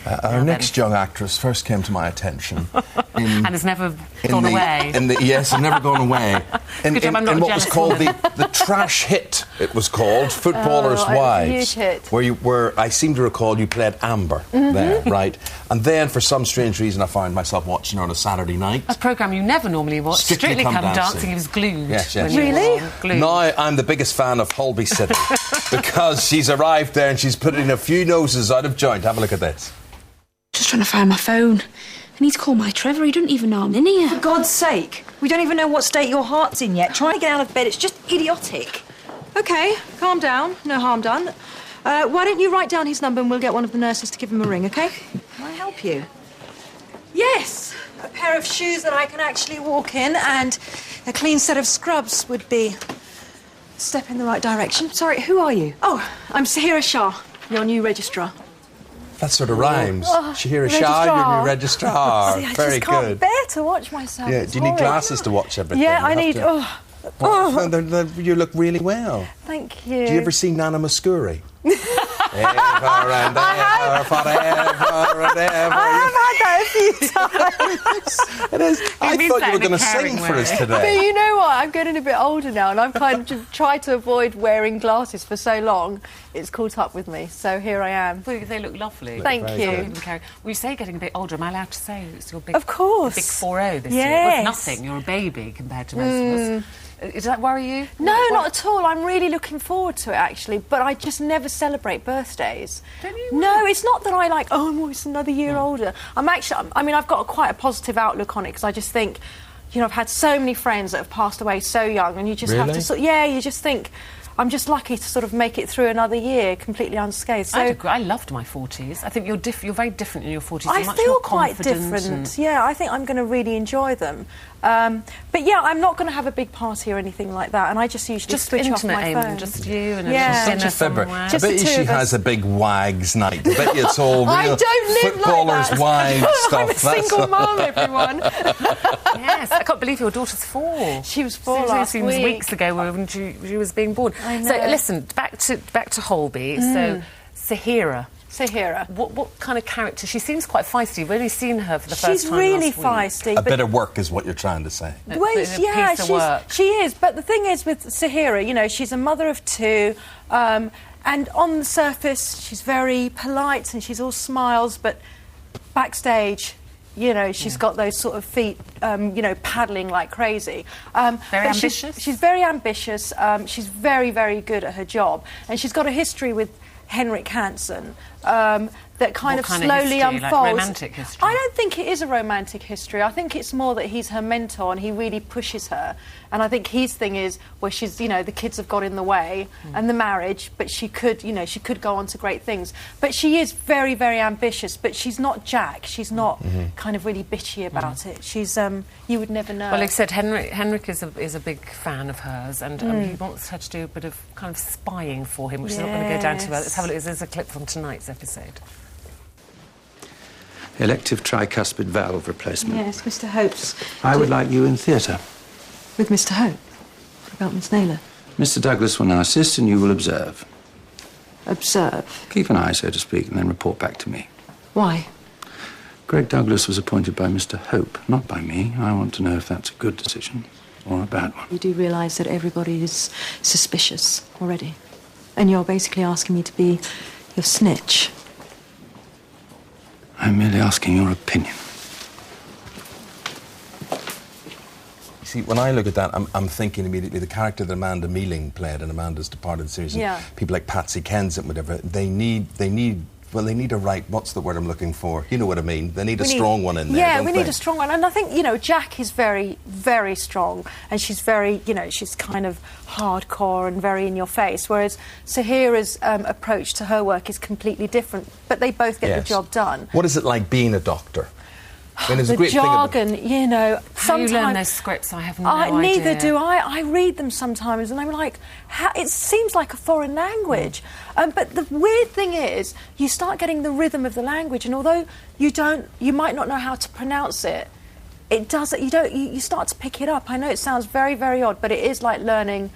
Our next young actress first came to my attention. And has never gone away. Yes, and never gone away. In what was called woman. the trash hit, it was called, Footballers' Wives. Huge hit. Where I seem to recall you played Amber there, right? And then, for some strange reason, I found myself watching her on a Saturday night. A programme you never normally watch. Strictly Come Dancing. He was glued. Yes. Really? Glued. Now I'm the biggest fan of Holby City because she's arrived there and she's putting a few noses out of joint. Have a look at this. Just trying to find my phone. I need to call my Trevor. He doesn't even know I'm in here. For God's sake, we don't even know what state your heart's in yet. Trying to get out of bed, it's just idiotic. OK, calm down. No harm done. Why don't you write down his number and we'll get one of the nurses to give him a ring, OK? Can I help you? Yes, a pair of shoes that I can actually walk in and a clean set of scrubs would be a step in the right direction. Sorry, who are you? Oh, I'm Sahira Shah, your new registrar. That sort of rhymes. Sahira Shah, your new registrar. See, I Very just can't good. bear to watch myself. Yeah, It's do you need horrid. glasses to watch everything? Yeah, I You need... have to- You look really well. Thank you. Do you ever see Nana Muscuri? Ever and ever, forever and ever. I have had that a few times. It is. I means thought that you were in a going to caring sing for us way. today. But you know what? I'm getting a bit older now, and I've kind of tried to avoid wearing glasses for so long. It's caught up with me, so here I am. Well, they look lovely. Thank very you. good. Well, you say getting a bit older. Am I allowed to say it's your big... Of course. Big 4-0 this year? Yes. Well, nothing. You're a baby compared to most of us. Does that worry you? No, not at all. I'm really looking forward to it, actually. But I just never celebrate birthdays. Don't you? No, it's not that I like, oh, I'm always another year older. I've got quite a positive outlook on it because I just think, you know, I've had so many friends that have passed away so young and you just have to you just think, I'm just lucky to sort of make it through another year completely unscathed. So I'd agree. I loved my 40s. I think you're very different in your 40s. I You're much feel more quite confident different. Yeah, I think I'm going to really enjoy them. But yeah, I'm not going to have a big party or anything like that, and I just usually switch off intimate, my Eamon, phone. just you and Yeah. a dinner Such a fibber. somewhere. I Just bet the you two she of us. has a big wags night. I bet you it's all real I don't live footballers' like that. wives stuff. I'm a single mum, everyone. Yes, I can't believe your daughter's 4. She was 4 It last seems week. weeks ago when she was being born. I know. So listen, back to Holby. So Sahira. Sahira. What kind of character? She seems quite feisty. We've only seen her for the first She's time really last week. feisty. A but bit of work is what you're trying to say. Well, It's a yeah, piece of work. she is. But the thing is with Sahira, you know, she's a mother of 2, and on the surface she's very polite and she's all smiles, but backstage, you know, she's got those sort of feet, you know, paddling like crazy. Very but ambitious? She's very ambitious. She's very, very good at her job, and she's got a history with Henrik Hansen that kind of kind of slowly history? unfolds. Like romantic history? I don't think it is a romantic history. I think it's more that he's her mentor and he really pushes her. And I think his thing is where she's, you know, the kids have got in the way and the marriage, but she could, you know, she could go on to great things. But she is very, very ambitious, but she's not Jack. She's not kind of really bitchy about it. She's, you would never know. Well, like I said, Henrik is a big fan of hers, and he wants her to do a bit of kind of spying for him, which is not going to go down too well. Let's have a look. There's a clip from tonight's episode. Elective tricuspid valve replacement. Yes, Mr. Hope's. I would like you in theatre. With Mr. Hope? What about Miss Naylor? Mr. Douglas will now assist and you will observe. Observe. Keep an eye, so to speak, and then report back to me. Why? Greg Douglas was appointed by Mr. Hope, not by me. I want to know if that's a good decision or a bad one. You do realise that everybody is suspicious already? And you're basically asking me to be your snitch? I'm merely asking your opinion. See, when I look at that, I'm thinking immediately the character that Amanda Mealing played in Amanda's Departed series. Yeah. People like Patsy Kensit and whatever. They need a right. What's the word I'm looking for? You know what I mean. They need a strong one in there. Yeah, don't we they? need a strong one. And I think, you know, Jack is very, very strong, and she's very, you know, she's kind of hardcore and very in your face, whereas Sahira's approach to her work is completely different, but they both get the job done. What is it like being a doctor? I mean, there's a The great jargon, you know, How you sometimes... learn those scripts, I have no idea. Neither do I. I read them sometimes and I'm like, it seems like a foreign language. But the weird thing is, you start getting the rhythm of the language, and although you might not know how to pronounce it, you start to pick it up. I know it sounds very, very odd, but it is like learning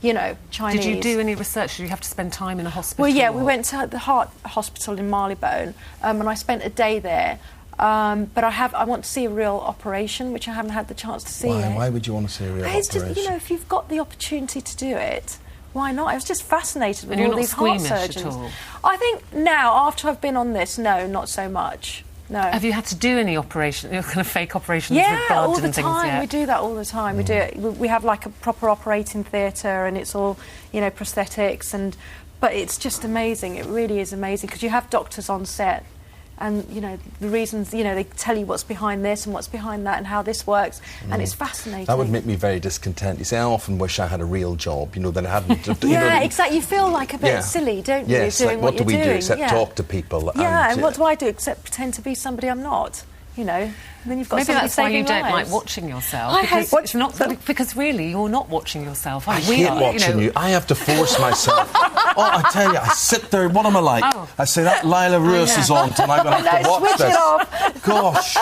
you know, Chinese. Did you do any research? Did you have to spend time in a hospital? Well, yeah, we went to the heart hospital in Marylebone, and I spent a day there. But I want to see a real operation, which I haven't had the chance to see yet. Why would you want to see a real operation? It's just, you know, if you've got the opportunity to do it, why not? I was just fascinated with and all these heart surgeons. At all? I think now, after I've been on this, no, not so much. No. Have you had to do any operation, kind of fake operations yeah, with blood all the and things? time. Yeah, we do that all the time. We do it. We have like a proper operating theatre, and it's all, you know, prosthetics, but it's just amazing. It really is amazing because you have doctors on set. And, you know, the reasons, you know, they tell you what's behind this and what's behind that and how this works, and it's fascinating. That would make me very discontent. You see, I often wish I had a real job, you know, that I hadn't... yeah, exactly. You feel like a bit silly, don't you, doing like, what do we do except yeah. talk to people? Yeah, and what do I do except pretend to be somebody I'm not, you know? And then you've got maybe that's why you don't lives. like watching yourself. I hate watching because really, you're not watching yourself. I hate watching you. I have to force myself. Oh, I tell you, I sit there. What am I like? Oh. I say that Laila Rouass is on, and I'm going to have to watch switch this. It off. Gosh.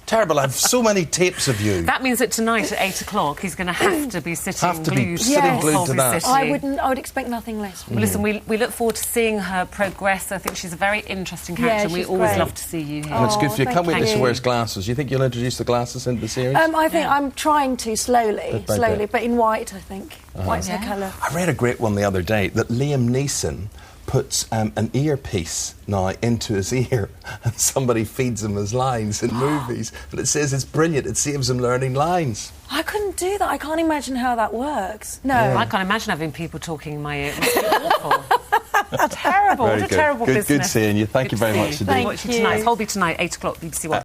Terrible. I have so many tapes of you. That means that tonight at 8 o'clock he's going to have to be sitting glued to that. I would expect nothing less. Well, listen, we look forward to seeing her progress. I think she's a very interesting character. Yeah, we always great. love to see you here. And it's good for you. Can't wait till she you. wears glasses. You think you'll introduce the glasses into the series? I think I'm trying to slowly, Bit by bit. but in white, I think. White's her colour. I read a great one the other day that Liam Neeson puts an earpiece now into his ear and somebody feeds him his lines in movies, and it says it's brilliant, it saves him learning lines. I couldn't do that. I can't imagine how that works. No. I can't imagine having people talking in my ear. It must be awful. Terrible. Very What a good. terrible Good business. seeing you. Thank you very much indeed. Thank you. Tonight. Holby tonight, 8 o'clock, BBC One.